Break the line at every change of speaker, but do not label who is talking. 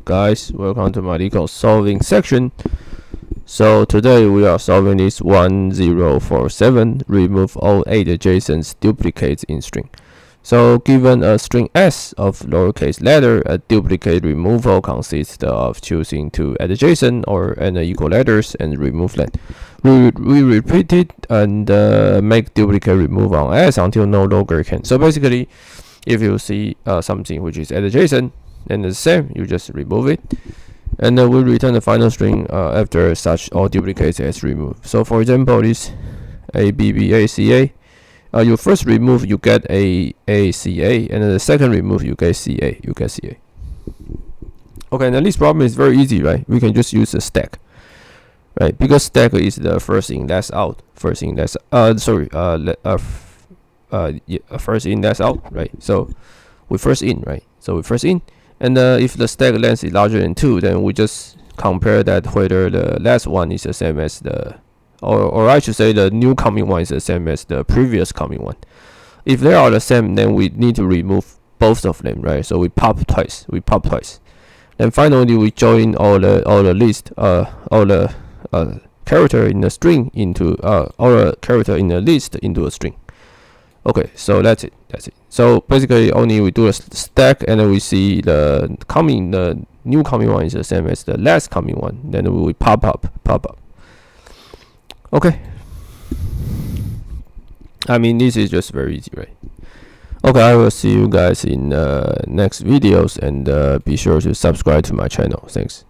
guys, welcome to my Leetcode solving section. So today we are solving this 1047, remove all 8 adjacent duplicates in string. So given a string S of lowercase letter, a duplicate removal consists of choosing 2 adjacent or n equal letters and remove them. We repeat it and make duplicate remove on S until no longer can. So basically, if you see something which is adjacent and the same, you just remove it, and we return the final string after such all duplicates is removed. So for example, this A B B A C A, you first remove, you get A C A, and then the second remove, you get C A, Okay, now this problem is very easy, right? We can just use a stack, right? Because stack is the first in, last out, first in, last first in, last out, right? So we first in, right? So we first in, and if the stack length is larger than 2, then we just compare that whether the last one is the same as the, or I should say the new coming one is the same as the previous coming one. If they are the same, then we need to remove both of them, right? So we pop twice, Then finally we join all the list, all the character in the string into all the character in the list into a string. Okay, so that's it. So basically, only we do a stack, and then we see the new coming one is the same as the last coming one. Then we pop up. Okay. I mean, this is just very easy, right? Okay, I will see you guys in next videos, and be sure to subscribe to my channel. Thanks.